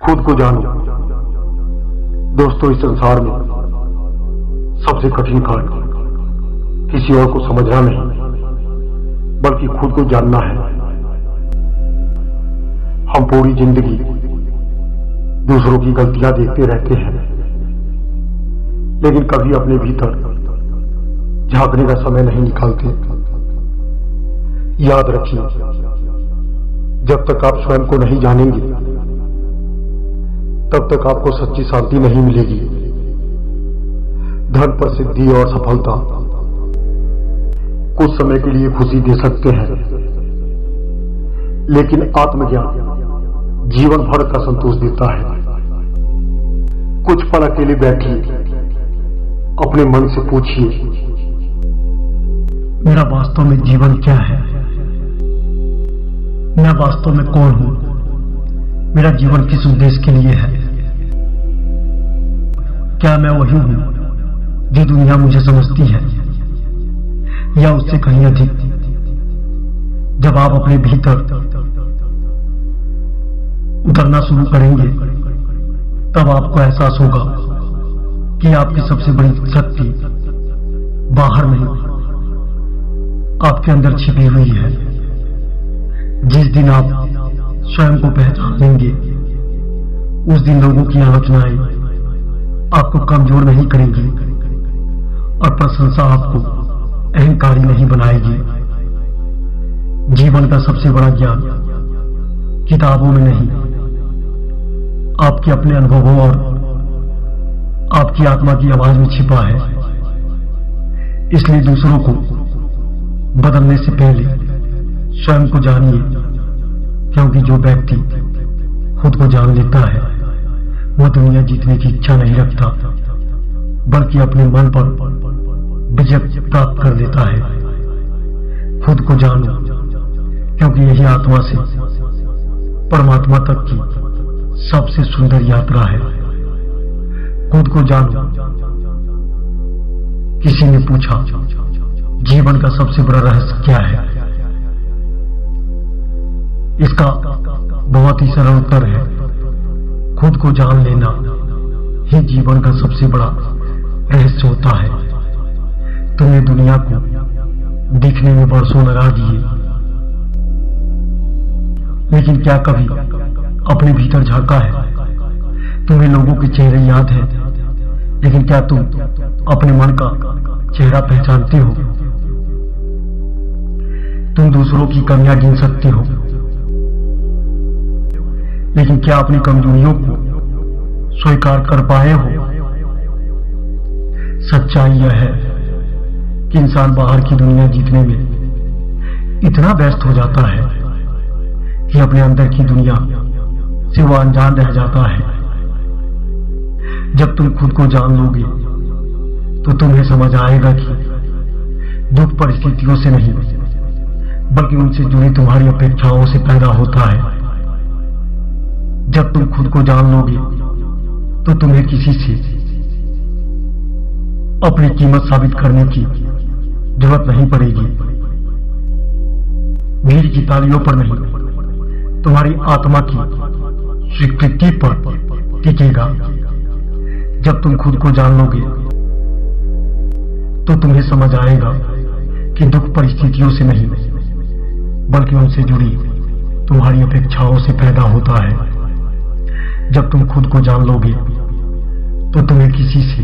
खुद को जानो। दोस्तों, इस संसार में सबसे कठिन कार्य किसी और को समझना नहीं, बल्कि खुद को जानना है। हम पूरी जिंदगी दूसरों की गलतियां देखते रहते हैं, लेकिन कभी अपने भीतर झांकने का समय नहीं निकालते। याद रखिए, जब तक आप स्वयं को नहीं जानेंगे, तब तक आपको सच्ची शांति नहीं मिलेगी। धन, प्रसिद्धि और सफलता कुछ समय के लिए खुशी दे सकते हैं, लेकिन आत्मज्ञान जीवन भर का संतोष देता है। कुछ पल अकेले बैठिए, अपने मन से पूछिए, मेरा वास्तव में जीवन क्या है? मैं वास्तव में कौन हूं? मेरा जीवन किस उद्देश्य के लिए है? क्या मैं वही हूं जो दुनिया मुझे समझती है, या उससे कहीं अधिक? जब आप अपने भीतर उतरना शुरू करेंगे, तब आपको एहसास होगा कि आपकी सबसे बड़ी शक्ति बाहर नहीं, आपके अंदर छिपी हुई है। जिस दिन आप स्वयं को पहचान लेंगे, उस दिन लोगों की आलोचनाएं आपको कमजोर नहीं करेंगी और प्रशंसा आपको अहंकारी नहीं बनाएगी। जीवन का सबसे बड़ा ज्ञान किताबों में नहीं, आपके अपने अनुभवों और आपकी आत्मा की आवाज में छिपा है। इसलिए दूसरों को बदलने से पहले स्वयं को जानिए, क्योंकि जो व्यक्ति खुद को जान लेता है, वह दुनिया जीतने की इच्छा नहीं रखता, बल्कि अपने मन पर विजय प्राप्त कर लेता है। खुद को जानो, क्योंकि यही आत्मा से परमात्मा तक की सबसे सुंदर यात्रा है। खुद को जानो। किसी ने पूछा, जीवन का सबसे बड़ा रहस्य क्या है? इसका बहुत ही सरल उत्तर है, खुद को जान लेना ही जीवन का सबसे बड़ा रहस्य होता है। तुमने दुनिया को दिखने में वर्षों लगा दिए, लेकिन क्या कभी अपने भीतर झांका है? तुम्हें लोगों के चेहरे याद है, लेकिन क्या तुम अपने मन का चेहरा पहचानते हो? तुम दूसरों की कमियां गिन सकते हो, लेकिन क्या अपनी कमजोरियों को स्वीकार कर पाए हो? सच्चाई यह है कि इंसान बाहर की दुनिया जीतने में इतना व्यस्त हो जाता है कि अपने अंदर की दुनिया से वो अनजान रह जाता है। जब तुम खुद को जान लोगे, तो तुम्हें समझ आएगा कि दुख परिस्थितियों से नहीं, बल्कि उनसे जुड़ी तुम्हारी अपेक्षाओं से पैदा होता है। जब तुम खुद को जान लोगे, तो तुम्हें किसी से अपनी कीमत साबित करने की जरूरत नहीं पड़ेगी। भीड़ की तालियों पर नहीं, तुम्हारी आत्मा की स्वीकृति पर टिकेगा। जब तुम खुद को जान लोगे, तो तुम्हें समझ आएगा कि दुख परिस्थितियों से नहीं, बल्कि उनसे जुड़ी तुम्हारी अपेक्षाओं से पैदा होता है। जब तुम खुद को जान लोगे, तो तुम्हें किसी से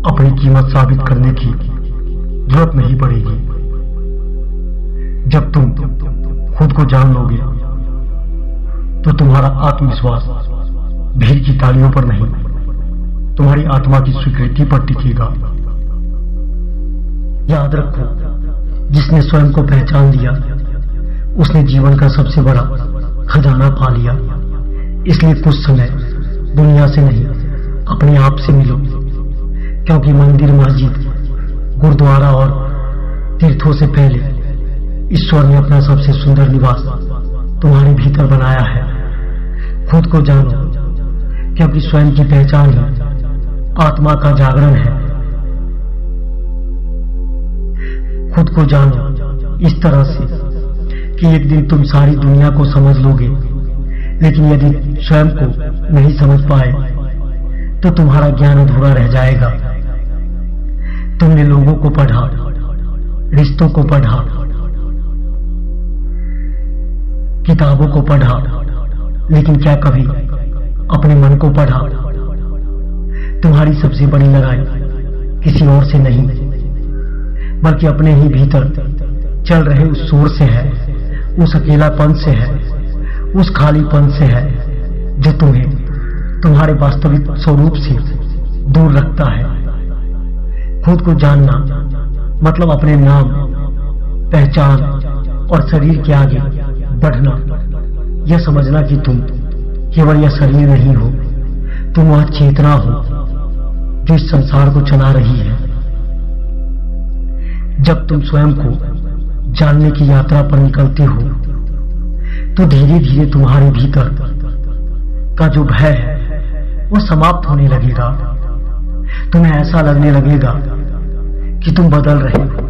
अपनी कीमत साबित करने की जरूरत नहीं पड़ेगी। जब तुम खुद को जान लोगे, तो तुम्हारा आत्मविश्वास भीड़ की तालियों पर नहीं, तुम्हारी आत्मा की स्वीकृति पर टिकेगा। याद रखो, जिसने स्वयं को पहचान लिया, उसने जीवन का सबसे बड़ा खजाना पा लिया। इसलिए कुछ समय दुनिया से नहीं, अपने आप से मिलो, क्योंकि मंदिर, मस्जिद, गुरुद्वारा और तीर्थों से पहले ईश्वर ने अपना सबसे सुंदर निवास तुम्हारे भीतर बनाया है। खुद को जानो, क्योंकि स्वयं की पहचान ही आत्मा का जागरण है। खुद को जानो इस तरह से कि एक दिन तुम सारी दुनिया को समझ लोगे, लेकिन यदि स्वयं को नहीं समझ पाए तो तुम्हारा ज्ञान अधूरा रह जाएगा। तुमने लोगों को पढ़ा, रिश्तों को पढ़ा, किताबों को पढ़ा, लेकिन क्या कभी अपने मन को पढ़ा? तुम्हारी सबसे बड़ी लड़ाई किसी और से नहीं, बल्कि अपने ही भीतर चल रहे उस शोर से है, उस अकेलापन से है, उस खालीपन से है जो तुम्हें तुम्हारे वास्तविक स्वरूप से दूर रखता है। खुद को जानना मतलब अपने नाम, पहचान और शरीर के आगे बढ़ना, यह समझना कि तुम केवल यह शरीर नहीं हो, तुम वह चेतना हो जो इस संसार को चला रही है। जब तुम स्वयं को जानने की यात्रा पर निकलते हो तो धीरे धीरे तुम्हारे भीतर का जो भय है वो समाप्त होने लगेगा। तुम्हें ऐसा लगने लगेगा कि तुम बदल रहे हो,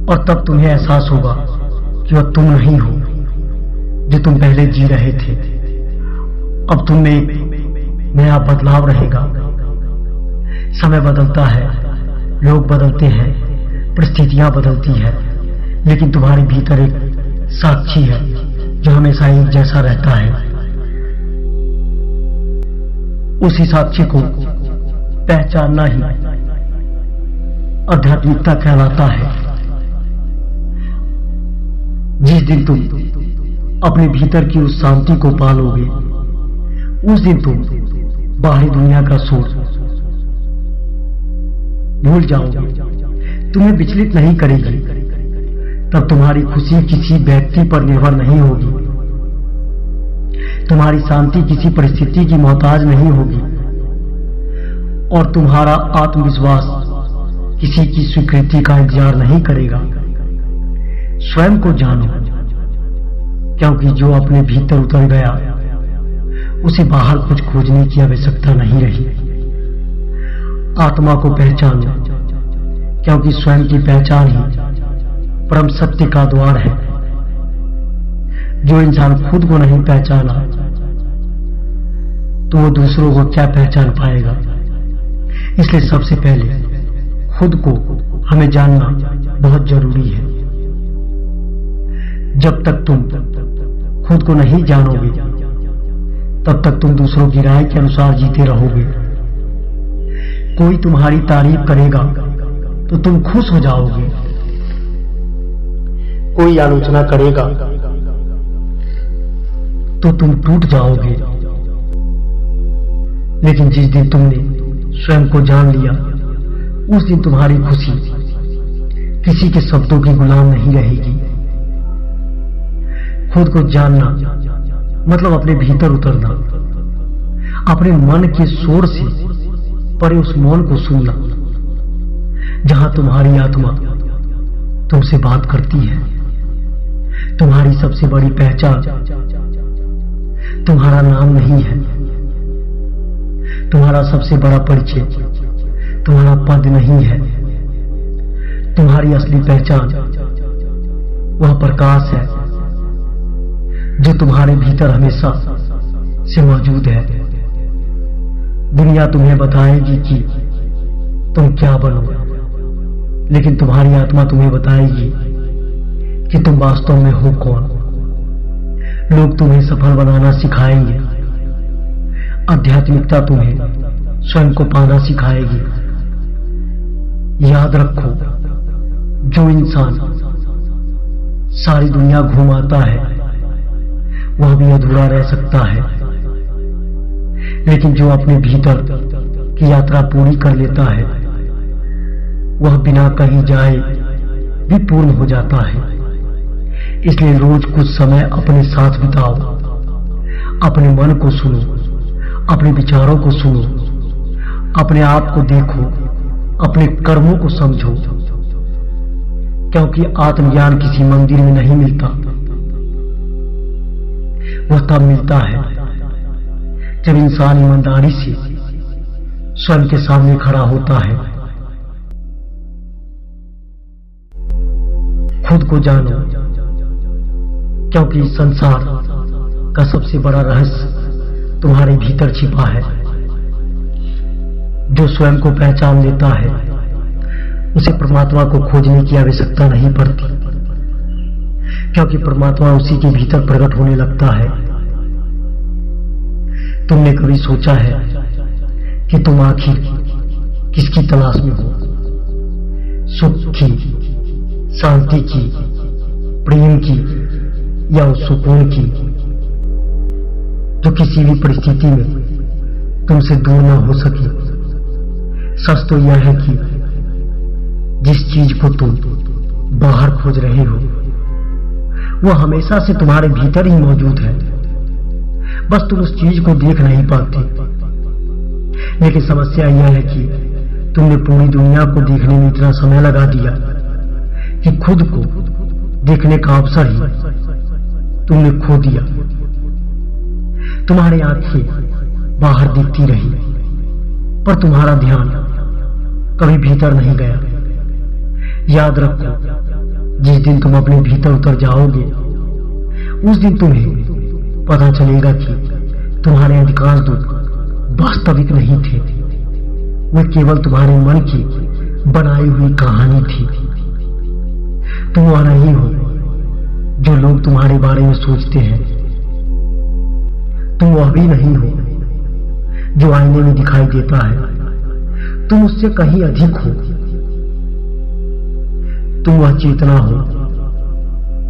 और तब तुम्हें एहसास होगा कि वह तुम नहीं हो जो तुम पहले जी रहे थे। अब तुम में एक नया बदलाव रहेगा। समय बदलता है, लोग बदलते हैं, परिस्थितियां बदलती है, लेकिन तुम्हारे भीतर एक साक्षी है जो हमेशा एक जैसा रहता है। उसी साक्षी को पहचानना ही आध्यात्मिकता कहलाता है। जिस दिन तुम अपने भीतर की उस शांति को पालोगे, उस दिन तुम बाहरी दुनिया का शोर भूल जाओगे। तुम्हें विचलित नहीं करेगी। तब तुम्हारी खुशी किसी व्यक्ति पर निर्भर नहीं होगी, तुम्हारी शांति किसी परिस्थिति की मोहताज नहीं होगी, और तुम्हारा आत्मविश्वास किसी की स्वीकृति का इंतजार नहीं करेगा। स्वयं को जानो, क्योंकि जो अपने भीतर उतर गया उसे बाहर कुछ खोजने की आवश्यकता नहीं रही। आत्मा को पहचानो, क्योंकि स्वयं की पहचान ही परम सत्य का द्वार है। जो इंसान खुद को नहीं पहचाना तो वो दूसरों को क्या पहचान पाएगा। इसलिए सबसे पहले खुद को हमें जानना बहुत जरूरी है। जब तक तुम खुद को नहीं जानोगे तब तक तुम दूसरों की राय के अनुसार जीते रहोगे। कोई तुम्हारी तारीफ करेगा तो तुम खुश हो जाओगे, कोई आलोचना करेगा तो तुम टूट जाओगे। लेकिन जिस दिन तुमने स्वयं को जान लिया, उस दिन तुम्हारी खुशी किसी के शब्दों की गुलाम नहीं रहेगी। खुद को जानना मतलब अपने भीतर उतरना, अपने मन के शोर से परे उस मौन को सुनना जहां तुम्हारी आत्मा तुमसे बात करती है। तुम्हारी सबसे बड़ी पहचान तुम्हारा नाम नहीं है, तुम्हारा सबसे बड़ा परिचय तुम्हारा पद नहीं है। तुम्हारी असली पहचान वह प्रकाश है जो तुम्हारे भीतर हमेशा से मौजूद है। दुनिया तुम्हें बताएगी कि तुम क्या बनो, लेकिन तुम्हारी आत्मा तुम्हें बताएगी कि तुम वास्तव में हो कौन। लोग तुम्हें सफल बनाना सिखाएंगे, आध्यात्मिकता तुम्हें स्वयं को पाना सिखाएगी। याद रखो, जो इंसान सारी दुनिया घूमाता है वह भी अधूरा रह सकता है, लेकिन जो अपने भीतर की यात्रा पूरी कर लेता है वह बिना कहीं जाए भी पूर्ण हो जाता है। इसलिए रोज कुछ समय अपने साथ बिताओ, अपने मन को सुनो, अपने विचारों को सुनो, अपने आप को देखो, अपने कर्मों को समझो, क्योंकि आत्मज्ञान किसी मंदिर में नहीं मिलता। वह तब मिलता है जब इंसान ईमानदारी से स्वयं के सामने खड़ा होता है। खुद को जानो, क्योंकि इस संसार का सबसे बड़ा रहस्य तुम्हारे भीतर छिपा है। जो स्वयं को पहचान लेता है उसे परमात्मा को खोजने की आवश्यकता नहीं पड़ती, क्योंकि परमात्मा उसी के भीतर प्रकट होने लगता है। तुमने कभी सोचा है कि तुम आखिर किसकी तलाश में हो? सुख की, शांति की, प्रेम की या उस सुकून की जो किसी भी परिस्थिति में तुमसे दूर न हो सके? सच तो यह है कि जिस चीज को तुम बाहर खोज रहे हो वह हमेशा से तुम्हारे भीतर ही मौजूद है, बस तुम उस चीज को देख नहीं पाते। लेकिन समस्या यह है कि तुमने पूरी दुनिया को देखने में इतना समय लगा दिया कि खुद को देखने का अवसर ही तुमने खो दिया। तुम्हारी आंखें बाहर दिखती रही पर तुम्हारा ध्यान कभी भीतर नहीं गया। याद रखो, जिस दिन तुम अपने भीतर उतर जाओगे उस दिन तुम्हें पता चलेगा कि तुम्हारे अधिकांश दुख वास्तविक नहीं थे, वे केवल तुम्हारे मन की बनाई हुई कहानी थी। तुम वह नहीं हो जो लोग तुम्हारे बारे में सोचते हैं। तुम वह भी नहीं हो जो आईने में दिखाई देता है। तुम उससे कहीं अधिक हो। तुम वह चेतना हो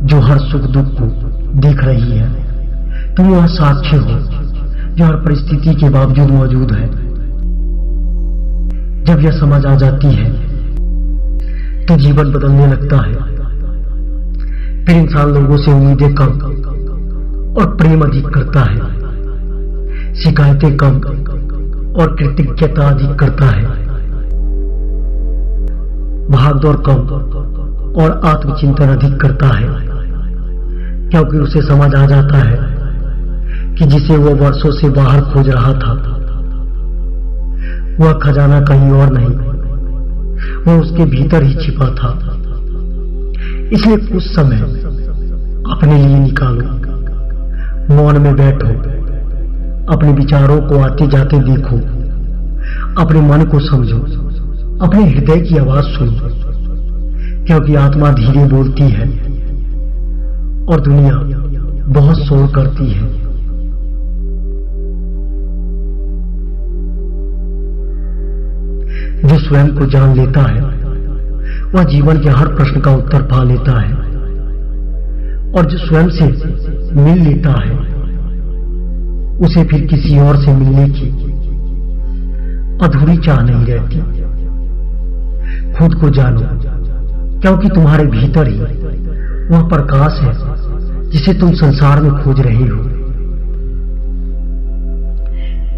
जो हर सुख दुख को देख रही है। तुम वह साक्ष्य हो जो हर परिस्थिति के बावजूद मौजूद है। जब यह समझ आ जाती है तो जीवन बदलने लगता है। फिर इंसान लोगों से उम्मीदें कम और प्रेम अधिक करता है, शिकायतें कम और कृतज्ञता अधिक करता है, भागदौड़ कम और आत्मचिंतन अधिक करता है, क्योंकि उसे समझ आ जाता है कि जिसे वह वर्षों से बाहर खोज रहा था वह खजाना कहीं और नहीं, वह उसके भीतर ही छिपा था। इसलिए कुछ समय अपने लिए निकालो, मौन में बैठो, अपने विचारों को आते जाते देखो, अपने मन को समझो, अपने हृदय की आवाज सुनो, क्योंकि आत्मा धीरे बोलती है और दुनिया बहुत शोर करती है। जो स्वयं को जान लेता है वह जीवन के हर प्रश्न का उत्तर पा लेता है, और जो स्वयं से मिल लेता है उसे फिर किसी और से मिलने की अधूरी चाह नहीं रहती। खुद को जानो, क्योंकि तुम्हारे भीतर ही वह प्रकाश है जिसे तुम संसार में खोज रहे हो।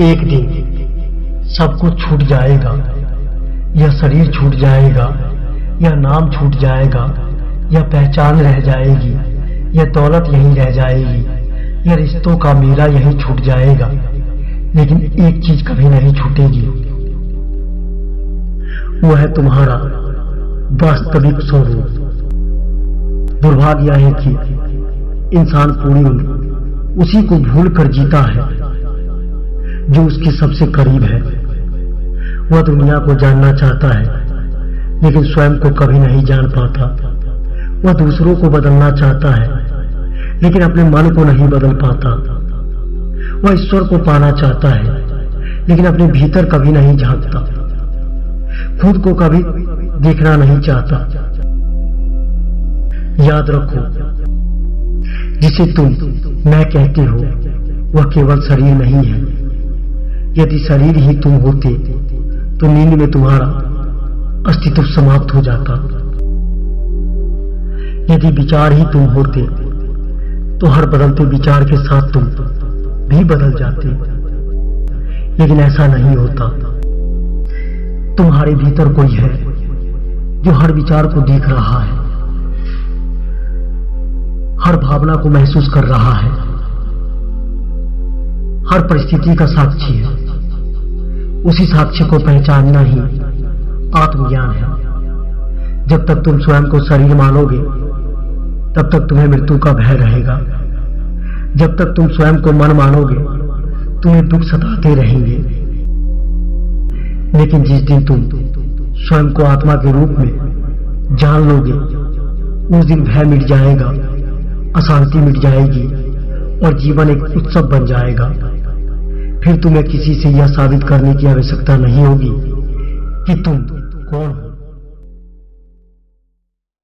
एक दिन सब कुछ छूट जाएगा, यह शरीर छूट जाएगा, यह नाम छूट जाएगा, यह पहचान रह जाएगी, यह दौलत यहीं रह जाएगी, यह रिश्तों का मेला यहीं छूट जाएगा। लेकिन एक चीज कभी नहीं छूटेगी, वह है तुम्हारा वास्तविक स्वरूप। दुर्भाग्य है कि इंसान पूरी उम्र उसी को भूल कर जीता है जो उसके सबसे करीब है। वह दुनिया को जानना चाहता है लेकिन स्वयं को कभी नहीं जान पाता। वह दूसरों को बदलना चाहता है लेकिन अपने मन को नहीं बदल पाता। वह ईश्वर को पाना चाहता है लेकिन अपने भीतर कभी नहीं झांकता, खुद को कभी देखना नहीं चाहता। याद रखो, जिसे तुम मैं कहते हो वह केवल शरीर नहीं है। यदि शरीर ही तुम होते तो नींद में तुम्हारा अस्तित्व समाप्त हो जाता। यदि विचार ही तुम होते तो हर बदलते विचार के साथ तुम भी बदल जाते, लेकिन ऐसा नहीं होता। तुम्हारे भीतर कोई है जो हर विचार को देख रहा है, हर भावना को महसूस कर रहा है, हर परिस्थिति का साक्षी है। उसी साक्ष्य को पहचानना ही आत्मज्ञान है। जब तक तुम स्वयं को शरीर मानोगे तब तक तुम्हें मृत्यु का भय रहेगा। जब तक तुम स्वयं को मन मानोगे, तुम्हें दुख सताते रहेंगे। लेकिन जिस दिन तुम स्वयं को आत्मा के रूप में जान लोगे, उस दिन भय मिट जाएगा, अशांति मिट जाएगी और जीवन एक उत्सव बन जाएगा। फिर तुम्हें किसी से यह साबित करने की आवश्यकता नहीं होगी कि तुम कौन हो।